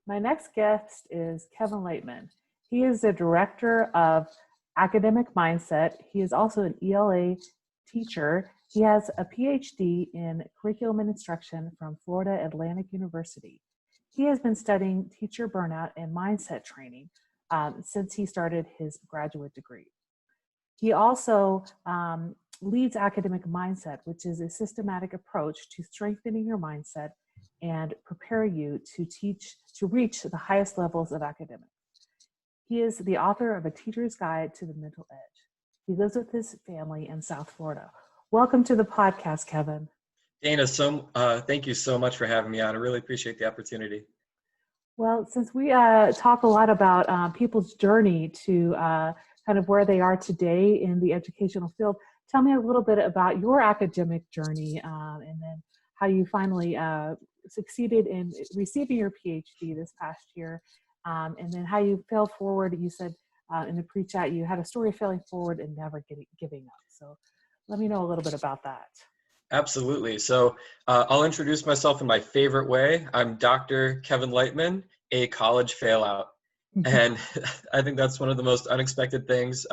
My next guest is Kevin Leichtman. He is the director of academic mindset. He is also an ELA teacher. He has a PhD in curriculum and instruction from Florida Atlantic University. He has been studying teacher burnout and mindset training since he started his graduate degree. He also leads academic mindset, which is a systematic approach to strengthening your mindset and prepare you to reach the highest levels of academics. He is the author of A Teacher's Guide to the Mental Edge. He lives with his family in South Florida. Welcome to the podcast, Kevin. Dana, thank you so much for having me on. I really appreciate the opportunity. Well, since we talk a lot about people's journey to kind of where they are today in the educational field, tell me a little bit about your academic journey and then how you finally succeeded in receiving your PhD this past year, and then how you failed forward. You said in the pre-chat you had a story of failing forward and never giving up. So let me know a little bit about that. Absolutely. So I'll introduce myself in my favorite way. I'm Dr. Kevin Leichtman, a college failout. And I think that's one of the most unexpected things.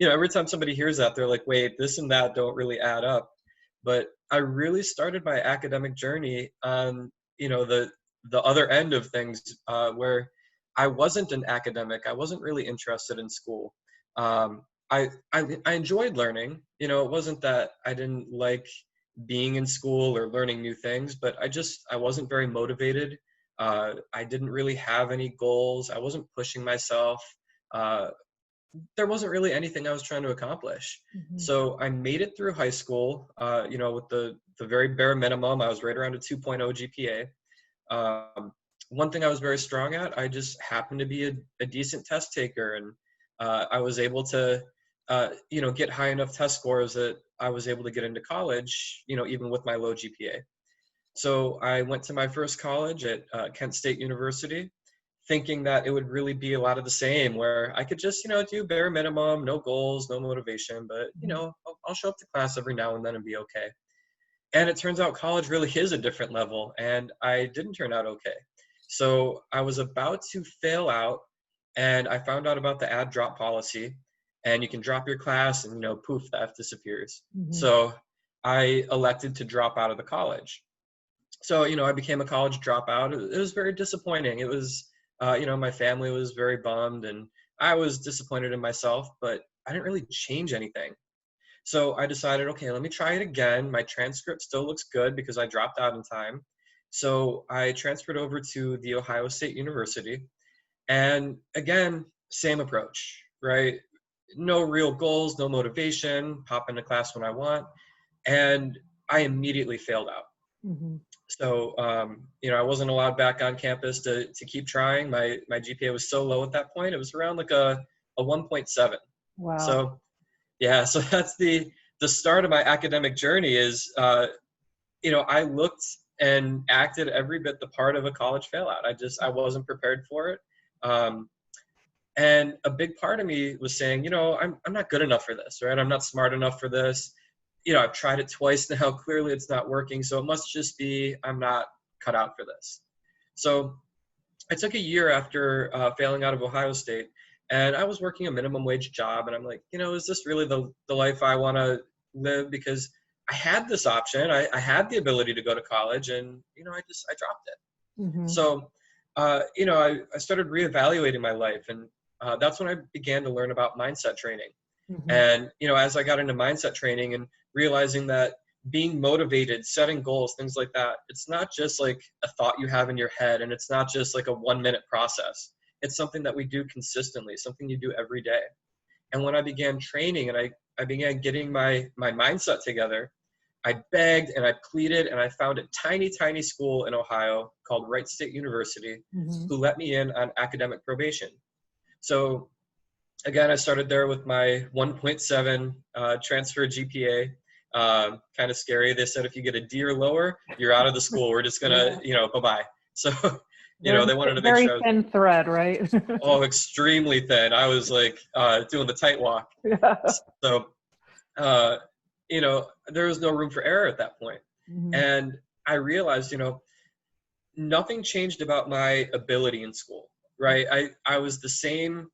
Every time somebody hears that, they're like, wait, this and that don't really add up. But I really started my academic journey on, the other end of things where I wasn't an academic. I wasn't really interested in school. I enjoyed learning. It wasn't that I didn't like being in school or learning new things, but I wasn't very motivated. I didn't really have any goals. I wasn't pushing myself. There wasn't really anything I was trying to accomplish. Mm-hmm. So I made it through high school, with the very bare minimum. I was right around a 2.0 GPA. One thing I was very strong at, I just happened to be a decent test taker. And I was able to, get high enough test scores that I was able to get into college, even with my low GPA. So I went to my first college at Kent State University, thinking that it would really be a lot of the same, where I could just, do bare minimum, no goals, no motivation, but, I'll show up to class every now and then and be okay. And it turns out college really is a different level, and I didn't turn out okay. So I was about to fail out, and I found out about the add drop policy, and you can drop your class and, poof, the F disappears. Mm-hmm. So I elected to drop out of the college. So, I became a college dropout. It was very disappointing. It was, my family was very bummed, and I was disappointed in myself, but I didn't really change anything. So I decided, okay, let me try it again. My transcript still looks good because I dropped out in time. So I transferred over to The Ohio State University. And again, same approach, right? No real goals, no motivation, pop into class when I want. And I immediately failed out. Mm-hmm. So, I wasn't allowed back on campus to keep trying. My GPA was so low at that point. It was around like a 1.7. Wow. So, yeah, so that's the start of my academic journey is, I looked and acted every bit the part of a college failout. I wasn't prepared for it. And a big part of me was saying, I'm not good enough for this, right? I'm not smart enough for this. I've tried it twice now. Clearly it's not working. So it must just be, I'm not cut out for this. So I took a year after failing out of Ohio State, and I was working a minimum wage job. And I'm like, is this really the life I want to live? Because I had this option. I had the ability to go to college, and, I dropped it. Mm-hmm. So, I started reevaluating my life, and that's when I began to learn about mindset training. Mm-hmm. And, as I got into mindset training and realizing that being motivated, setting goals, things like that, it's not just like a thought you have in your head, and it's not just like a 1-minute process. It's something that we do consistently, something you do every day. And when I began training and I began getting my mindset together, I begged and I pleaded, and I found a tiny, tiny school in Ohio called Wright State University, mm-hmm. who let me in on academic probation. So again, I started there with my 1.7 transfer GPA. Kind of scary. They said, if you get a D or lower, you're out of the school. We're just going to, bye-bye. So, they wanted to make sure. Very thin thread, right? Oh, extremely thin. I was like doing the tight walk. Yeah. So, there was no room for error at that point. Mm-hmm. And I realized, nothing changed about my ability in school, right? I was the same.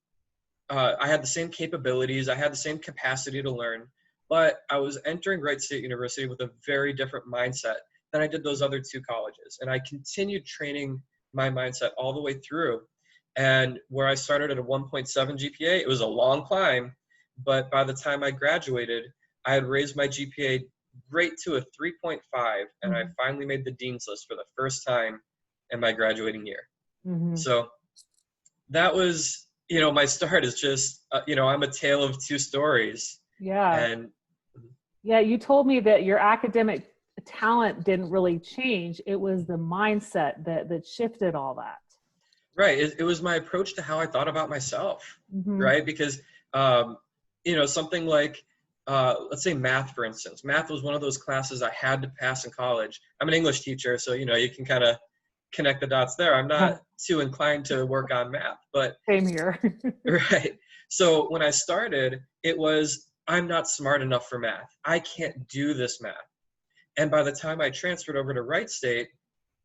I had the same capabilities. I had the same capacity to learn, but I was entering Wright State University with a very different mindset than I did those other two colleges. And I continued training my mindset all the way through. And where I started at a 1.7 GPA, it was a long climb, but by the time I graduated, I had raised my GPA right to a 3.5, and I finally made the dean's list for the first time in my graduating year. Mm-hmm. So that was, my start is just, I'm a tale of two stories. Yeah. And Yeah, you told me that your academic talent didn't really change. It was the mindset that shifted all that. right, it was my approach to how I thought about myself, Mm-hmm. right? Because, something like, let's say math, for instance. Math was one of those classes I had to pass in college. I'm an English teacher, so, you can kind of connect the dots there. I'm not too inclined to work on math, but Same here. right. So when I started, it was, I'm not smart enough for math. I can't do this math. And by the time I transferred over to Wright State,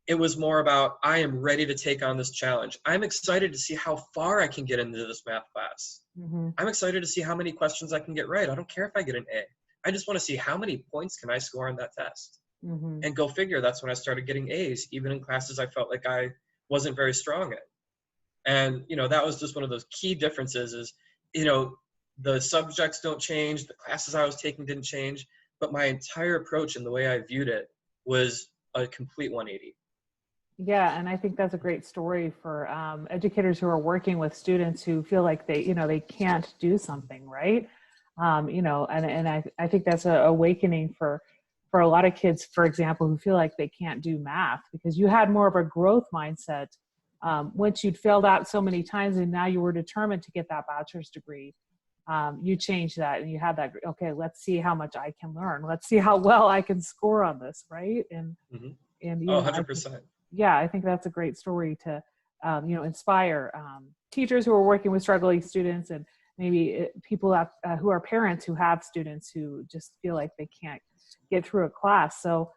it was more about, I am ready to take on this challenge. I'm excited to see how far I can get into this math class. Mm-hmm. I'm excited to see how many questions I can get right. I don't care if I get an A. I just want to see how many points can I score on that test. Mm-hmm. And go figure, that's when I started getting A's, even in classes I felt like I wasn't very strong in. And, that was just one of those key differences is, the subjects don't change, the classes I was taking didn't change, but my entire approach and the way I viewed it was a complete 180. Yeah, and I think that's a great story for educators who are working with students who feel like they can't do something, right? And I think that's an awakening for a lot of kids, for example, who feel like they can't do math, because you had more of a growth mindset once you'd failed out so many times and now you were determined to get that bachelor's degree. You changed that and you had that, okay, let's see how much I can learn. Let's see how well I can score on this, right? And Oh, 100%. I think that's a great story to, inspire teachers who are working with struggling students, and maybe people who are parents who have students who just feel like they can't get through a class. So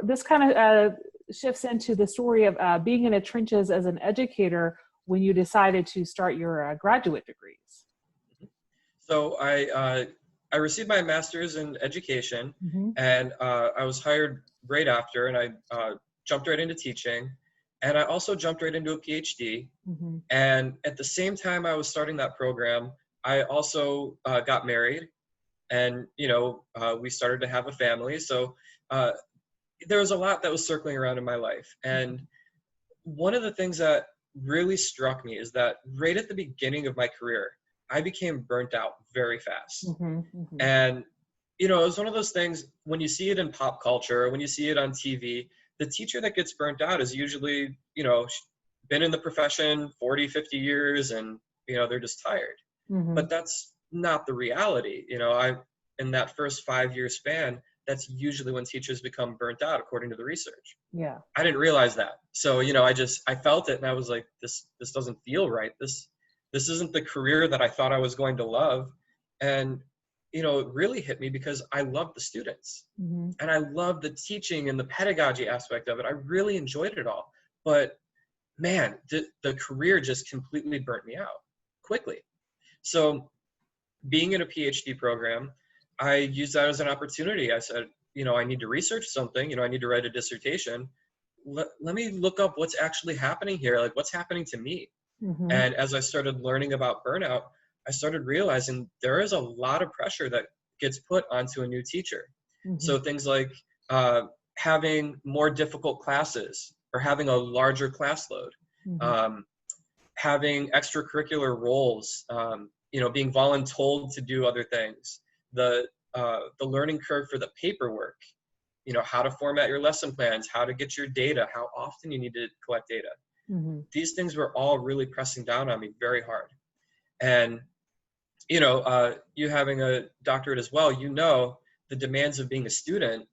this kind of shifts into the story of being in the trenches as an educator when you decided to start your graduate degrees. So I received my master's in education, Mm-hmm. and I was hired right after, and I jumped right into teaching, and I also jumped right into a PhD. Mm-hmm. And at the same time I was starting that program, I also got married, and we started to have a family. So there was a lot that was circling around in my life. And one of the things that really struck me is that right at the beginning of my career, I became burnt out very fast. Mm-hmm. Mm-hmm. And, it was one of those things, when you see it in pop culture, when you see it on TV, the teacher that gets burnt out is usually, been in the profession 40, 50 years, and, they're just tired. Mm-hmm. But that's not the reality. In that first 5-year span, that's usually when teachers become burnt out, according to the research. Yeah. I didn't realize that. So, I felt it, and I was like, this doesn't feel right. This isn't the career that I thought I was going to love. And, it really hit me because I love the students, Mm-hmm. and I love the teaching and the pedagogy aspect of it. I really enjoyed it all. But man, the career just completely burnt me out quickly. So being in a PhD program, I used that as an opportunity. I said, I need to research something, I need to write a dissertation. Let me look up what's actually happening here, like what's happening to me. Mm-hmm. And as I started learning about burnout, I started realizing there is a lot of pressure that gets put onto a new teacher. Mm-hmm. So things like having more difficult classes, or having a larger class load, Mm-hmm. having extracurricular roles, being voluntold to do other things, the learning curve for the paperwork, how to format your lesson plans, how to get your data, how often you need to collect data. Mm-hmm. These things were all really pressing down on me very hard. And, you having a doctorate as well, the demands of being a student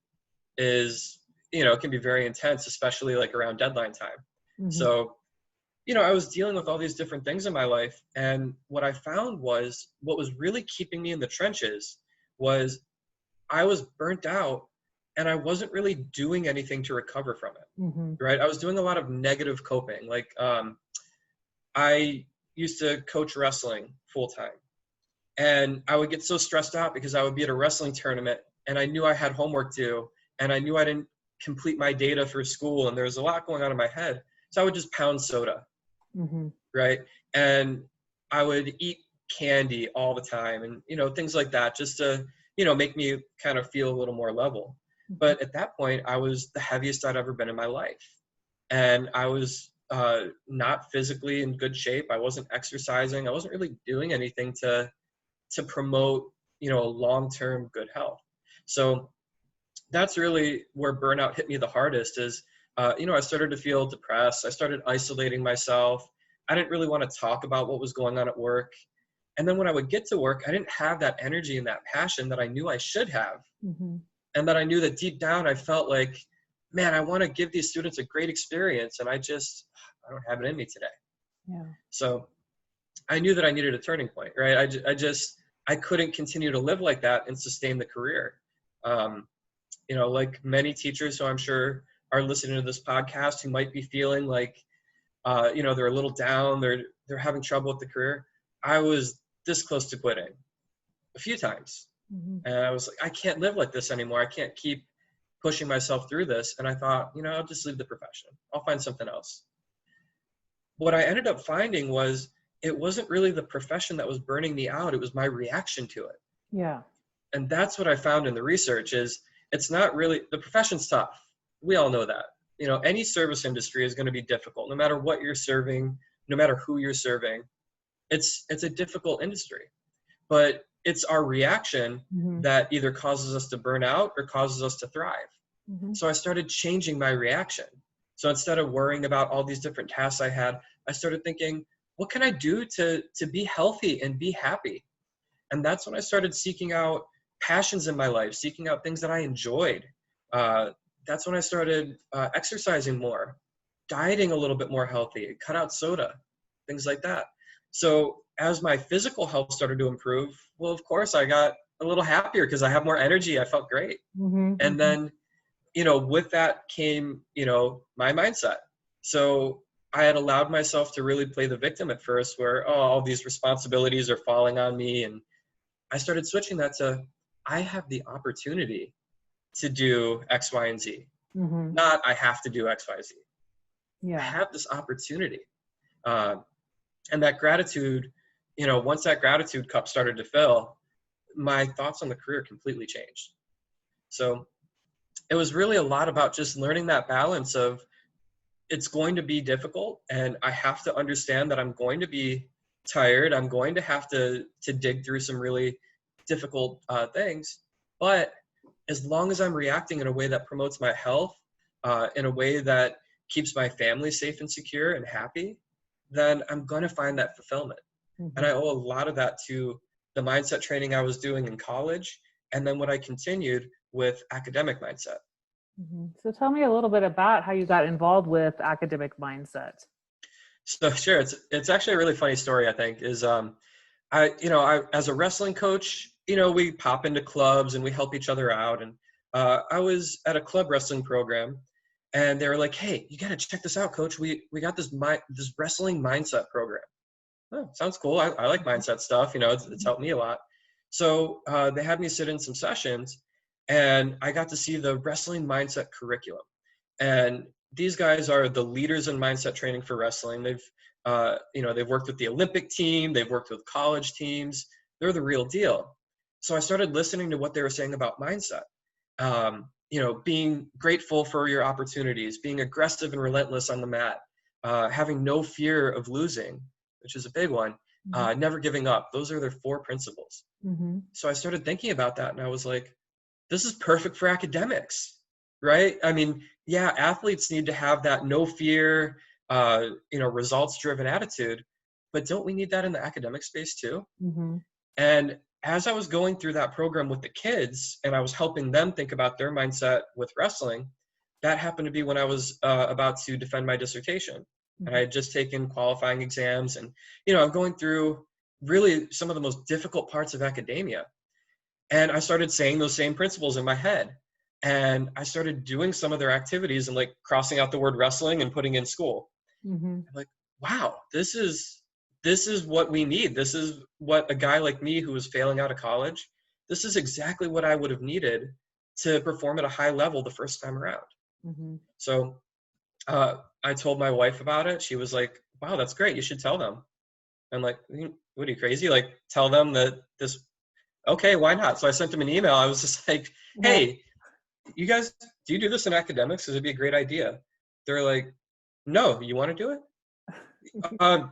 is, can be very intense, especially like around deadline time. Mm-hmm. So, I was dealing with all these different things in my life. And what I found was what was really keeping me in the trenches was I was burnt out and I wasn't really doing anything to recover from it, Mm-hmm. right? I was doing a lot of negative coping. Like, I used to coach wrestling full time, and I would get so stressed out because I would be at a wrestling tournament and I knew I had homework due and I knew I didn't complete my data for school and there was a lot going on in my head. So I would just pound soda, Mm-hmm. right? And I would eat candy all the time and, things like that just to, make me kind of feel a little more level. But at that point, I was the heaviest I'd ever been in my life. And I was not physically in good shape. I wasn't exercising. I wasn't really doing anything to promote, long-term good health. So that's really where burnout hit me the hardest is, I started to feel depressed. I started isolating myself. I didn't really want to talk about what was going on at work. And then when I would get to work, I didn't have that energy and that passion that I knew I should have. Mm-hmm. And that I knew that deep down, I felt like, man, I want to give these students a great experience. And I don't have it in me today. Yeah. So I knew that I needed a turning point, right? I couldn't continue to live like that and sustain the career. Like many teachers who I'm sure are listening to this podcast who might be feeling like, they're a little down, they're having trouble with the career. I was this close to quitting a few times. Mm-hmm. And I was like, I can't live like this anymore. I can't keep pushing myself through this. And I thought, I'll just leave the profession. I'll find something else. What I ended up finding was it wasn't really the profession that was burning me out. It was my reaction to it. Yeah. And that's what I found in the research is it's not really, the profession's tough. We all know that. Any service industry is going to be difficult, no matter what you're serving, no matter who you're serving. It's a difficult industry, but it's our reaction Mm-hmm. that either causes us to burn out or causes us to thrive. Mm-hmm. So I started changing my reaction. So instead of worrying about all these different tasks I had, I started thinking, what can I do to be healthy and be happy? And that's when I started seeking out passions in my life, seeking out things that I enjoyed. That's when I started exercising more, dieting a little bit more healthy, cut out soda, things like that. So as my physical health started to improve, well, of course, I got a little happier because I have more energy. I felt great. Mm-hmm. And then, with that came, my mindset. So I had allowed myself to really play the victim at first where, all these responsibilities are falling on me. And I started switching that to, I have the opportunity to do X, Y, and Z. Mm-hmm. Not I have to do X, Y, Z. I Yeah. have this opportunity. And that gratitude, once that gratitude cup started to fill, my thoughts on the career completely changed. So it was really a lot about just learning that balance of it's going to be difficult and I have to understand that I'm going to be tired. I'm going to have to dig through some really difficult things. But as long as I'm reacting in a way that promotes my health, in a way that keeps my family safe and secure and happy, then I'm going to find that fulfillment. Mm-hmm. And I owe a lot of that to the mindset training I was doing in college and then what I continued with academic mindset. Mm-hmm. So tell me a little bit about how you got involved with academic mindset. So sure, it's actually a really funny story, I think, is I as a wrestling coach, we pop into clubs and we help each other out. And I was at a club wrestling program and they were like, hey, you got to check this out, coach. We got this wrestling mindset program. Oh, sounds cool. I like mindset stuff. It's helped me a lot. So they had me sit in some sessions and I got to see the wrestling mindset curriculum. And these guys are the leaders in mindset training for wrestling. They've worked with the Olympic team. They've worked with college teams. They're the real deal. So I started listening to what they were saying about mindset. Being grateful for your opportunities, being aggressive and relentless on the mat, having no fear of losing, which is a big one, never giving up. Those are their 4 principles. Mm-hmm. So I started thinking about that and I was like, this is perfect for academics, right? I mean, yeah, athletes need to have that no fear, results driven attitude, but don't we need that in the academic space too? Mm-hmm. And as I was going through that program with the kids and I was helping them think about their mindset with wrestling, that happened to be when I was about to defend my dissertation. Mm-hmm. And I had just taken qualifying exams and, I'm going through really some of the most difficult parts of academia. And I started saying those same principles in my head. And I started doing some of their activities and like crossing out the word wrestling and putting in school. Mm-hmm. I'm like, wow, this is what we need. This is what a guy like me who was failing out of college, this is exactly what I would have needed to perform at a high level the first time around. Mm-hmm. So I told my wife about it. She was like, wow, that's great. You should tell them. I'm like, what are you, crazy? Like, tell them that this, okay, why not? So I sent them an email. I was just like, hey, you guys, do you do this in academics? Because it'd be a great idea. They're like, no, you want to do it?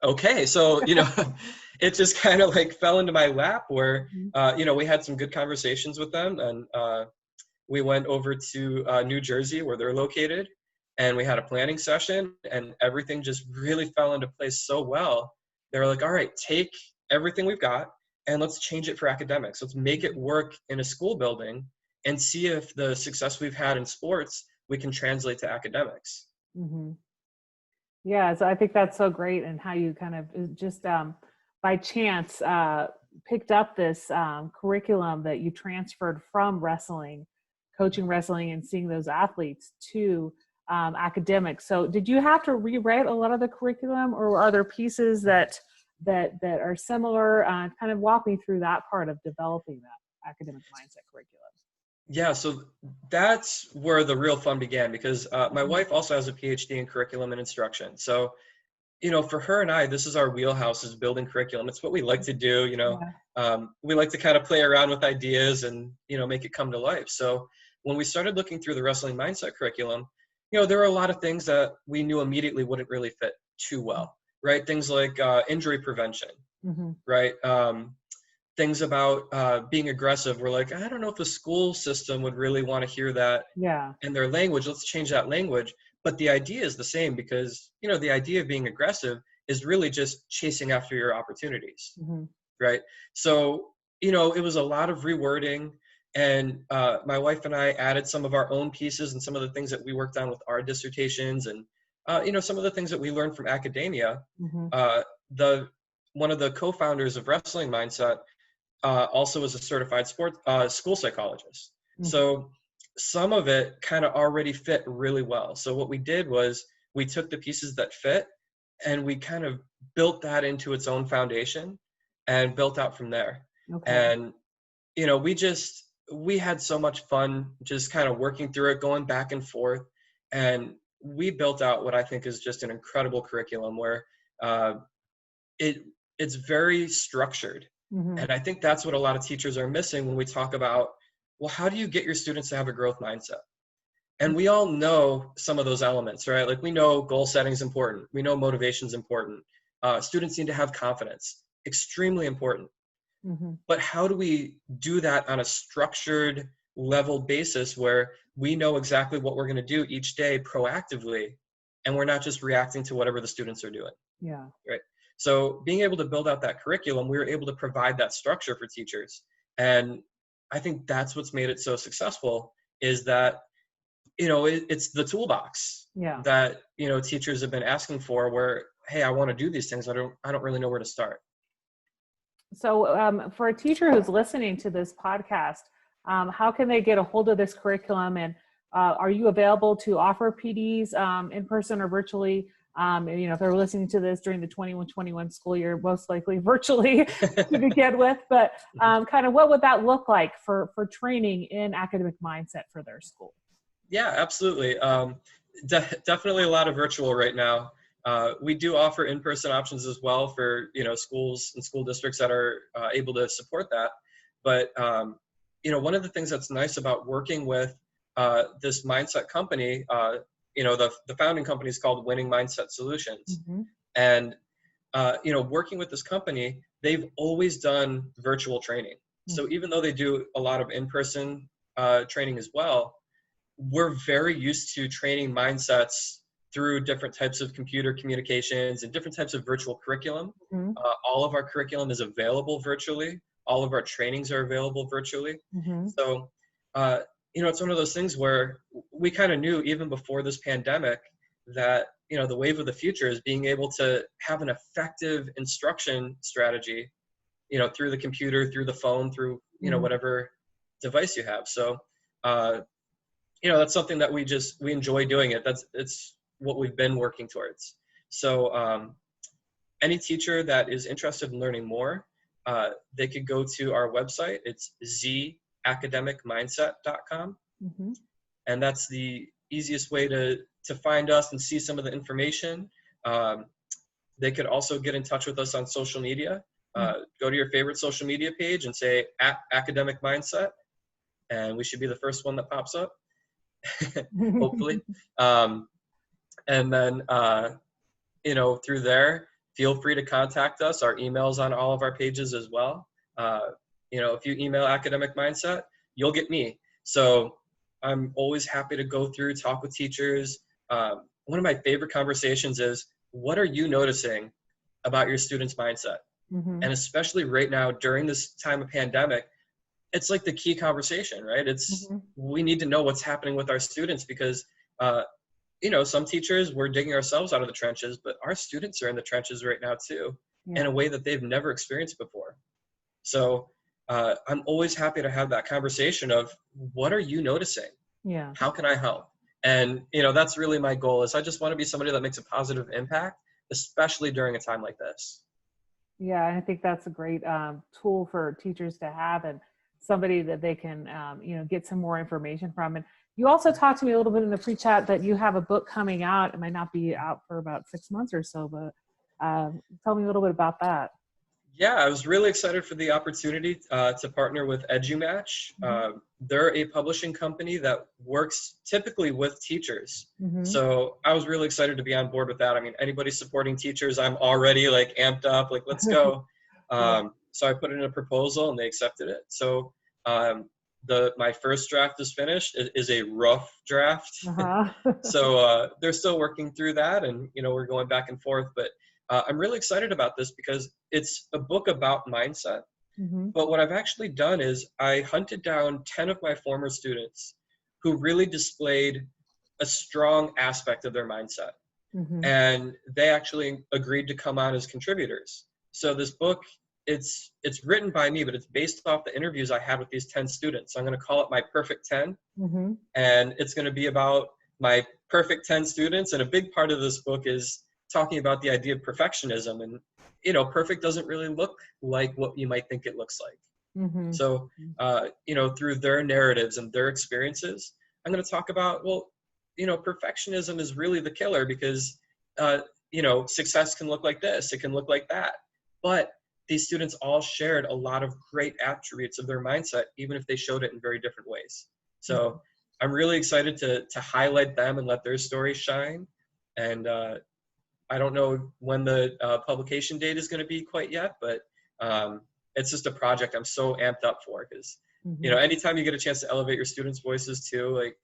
Okay. So, it just kind of like fell into my lap where, we had some good conversations with them, and we went over to New Jersey where they're located, and we had a planning session, and everything just really fell into place so well. They were like, all right, take everything we've got and let's change it for academics. Let's make it work in a school building and see if the success we've had in sports, we can translate to academics. Mm-hmm. Yeah, so I think that's so great, and how you kind of just by chance picked up this curriculum that you transferred from wrestling, coaching wrestling, and seeing those athletes to academics. So, did you have to rewrite a lot of the curriculum, or are there pieces that are similar? Kind of walk me through that part of developing that academic mindset curriculum. Yeah, so that's where the real fun began, because my wife also has a PhD in curriculum and instruction. So, for her and I, this is our wheelhouse, is building curriculum. It's what we like to do, we like to kind of play around with ideas and, make it come to life. So when we started looking through the wrestling mindset curriculum, there were a lot of things that we knew immediately wouldn't really fit too well, right? Things like injury prevention, Mm-hmm. right? Things about being aggressive. We're like, I don't know if the school system would really want to hear that in their language. Let's change that language. But the idea is the same, because, the idea of being aggressive is really just chasing after your opportunities, Mm-hmm. right? So, it was a lot of rewording, and my wife and I added some of our own pieces and some of the things that we worked on with our dissertations, and, some of the things that we learned from academia. Mm-hmm. One of the co-founders of Wrestling Mindset also is a certified school psychologist. Mm-hmm. So some of it kind of already fit really well. So what we did was we took the pieces that fit and we kind of built that into its own foundation and built out from there. Okay. And, we had so much fun just kind of working through it, going back and forth. And we built out what I think is just an incredible curriculum where it's very structured. Mm-hmm. And I think that's what a lot of teachers are missing when we talk about, well, how do you get your students to have a growth mindset? And we all know some of those elements, right? Like, we know goal setting is important. We know motivation is important. Students need to have confidence, extremely important. Mm-hmm. But how do we do that on a structured level basis where we know exactly what we're going to do each day proactively, and we're not just reacting to whatever the students are doing? Yeah. Right. So being able to build out that curriculum, we were able to provide that structure for teachers. And I think that's what's made it so successful, is that, it's the toolbox that, teachers have been asking for, where, hey, I want to do these things. I don't really know where to start. So for a teacher who's listening to this podcast, how can they get a hold of this curriculum? And are you available to offer PDs in person or virtually? If they're listening to this during the 21-21 school year, most likely virtually to begin with, but kind of what would that look like for training in academic mindset for their school? Yeah, absolutely. Definitely a lot of virtual right now. We do offer in-person options as well for, schools and school districts that are able to support that. But, one of the things that's nice about working with this mindset company, the founding company is called Winning Mindset Solutions. Mm-hmm. And, working with this company, they've always done virtual training. Mm-hmm. So even though they do a lot of in-person training as well, we're very used to training mindsets through different types of computer communications and different types of virtual curriculum. Mm-hmm. All of our curriculum is available virtually. All of our trainings are available virtually. Mm-hmm. So, it's one of those things where we kind of knew even before this pandemic that, the wave of the future is being able to have an effective instruction strategy, through the computer, through the phone, through, mm-hmm. whatever device you have. So, that's something that we enjoy doing it. It's what we've been working towards. So any teacher that is interested in learning more, they could go to our website. It's zacademicmindset.com. Mm-hmm. And that's the easiest way to find us and see some of the information. They could also get in touch with us on social media. Go to your favorite social media page and say Academic Mindset, and we should be the first one that pops up, hopefully. And then, through there, feel free to contact us. Our email's on all of our pages as well. If you email Academic Mindset, you'll get me. So I'm always happy to go through, talk with teachers. One of my favorite conversations is, what are you noticing about your students' mindset? Mm-hmm. And especially right now during this time of pandemic, it's like the key conversation, right? It's we need to know what's happening with our students because, some teachers, we're digging ourselves out of the trenches, but our students are in the trenches right now too, in a way that they've never experienced before. So I'm always happy to have that conversation of, what are you noticing? Yeah. How can I help? And, that's really my goal is I just want to be somebody that makes a positive impact, especially during a time like this. Yeah, I think that's a great tool for teachers to have, and somebody that they can, get some more information from. And you also talked to me a little bit in the pre-chat that you have a book coming out. It might not be out for about 6 months or so, but tell me a little bit about that. Yeah, I was really excited for the opportunity to partner with EduMatch. They're a publishing company that works typically with teachers. So I was really excited to be on board with that. I mean, anybody supporting teachers, I'm already like amped up, like, let's go. So I put in a proposal and they accepted it. So my first draft is finished. It is a rough draft. So they're still working through that, and, we're going back and forth, but I'm really excited about this because it's a book about mindset. But what I've actually done is I hunted down 10 of my former students who really displayed a strong aspect of their mindset. And they actually agreed to come on as contributors. So this book, it's written by me, but it's based off the interviews I had with these 10 students. So I'm going to call it my perfect 10. And it's going to be about my perfect 10 students. And a big part of this book is talking about the idea of perfectionism, and perfect doesn't really look like what you might think it looks like. So through their narratives and their experiences, I'm going to talk about, perfectionism is really the killer because success can look like this, it can look like that, but these students all shared a lot of great attributes of their mindset, even if they showed it in very different ways. So I'm really excited to highlight them and let their stories shine. And I don't know when the publication date is going to be quite yet, but it's just a project I'm so amped up for because, anytime you get a chance to elevate your students' voices too, like,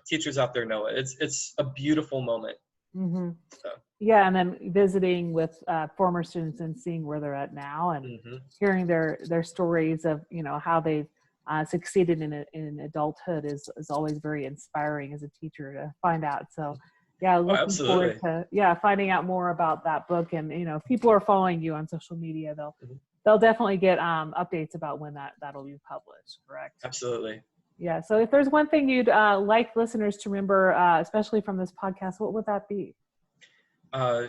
teachers out there know it. It's a beautiful moment. So. Yeah, and then visiting with former students and seeing where they're at now, and hearing their stories of how they've succeeded in adulthood is always very inspiring as a teacher to find out. So. Yeah, looking forward to finding out more about that book. And if people are following you on social media, they'll definitely get updates about when that'll be published. Correct? Absolutely. Yeah. So if there's one thing you'd like listeners to remember, especially from this podcast, what would that be? I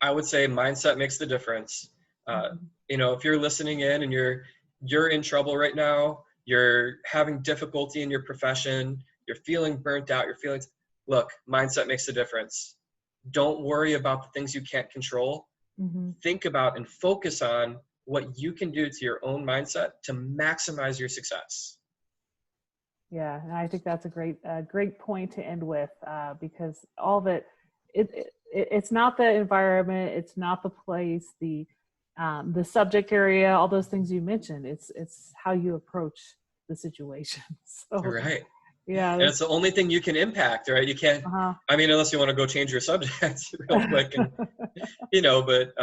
would say mindset makes the difference. If you're listening in and you're in trouble right now, you're having difficulty in your profession, you're feeling burnt out, look, mindset makes a difference. Don't worry about the things you can't control. Think about and focus on what you can do to your own mindset to maximize your success. Yeah, and I think that's a great point to end with because all of it's not the environment, it's not the place, the subject area, all those things you mentioned. It's how you approach the situation. So, right. Yeah. And it's the only thing you can impact, right? You can't, unless you want to go change your subject real quick and, but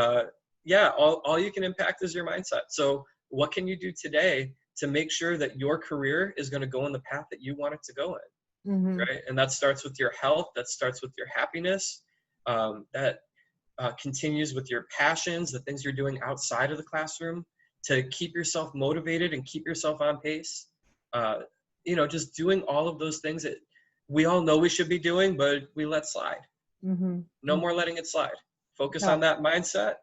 all you can impact is your mindset. So what can you do today to make sure that your career is going to go in the path that you want it to go in, right? And that starts with your health, that starts with your happiness, that continues with your passions, the things you're doing outside of the classroom to keep yourself motivated and keep yourself on pace. just doing all of those things that we all know we should be doing, but we let slide. Mm-hmm. No more letting it slide. Focus on No. that mindset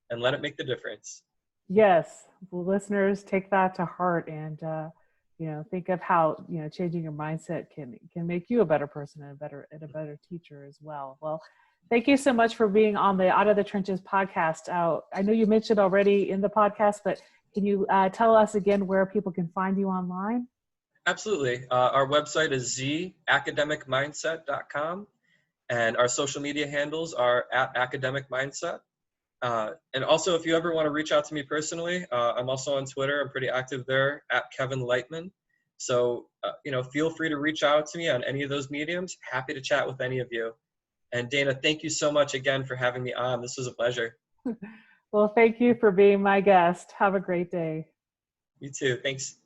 and let it make the difference. Yes, well, listeners, take that to heart, and think of how changing your mindset can make you a better person and a better teacher as well. Well, thank you so much for being on the Out of the Trenches podcast. I know you mentioned already in the podcast, but can you tell us again where people can find you online? Absolutely. Our website is theacademicmindset.com, and our social media handles are @academicmindset. And also, if you ever want to reach out to me personally, I'm also on Twitter. I'm pretty active there @Kevin Leichtman. So, feel free to reach out to me on any of those mediums. Happy to chat with any of you. And Dana, thank you so much again for having me on. This was a pleasure. Well, thank you for being my guest. Have a great day. You too. Thanks.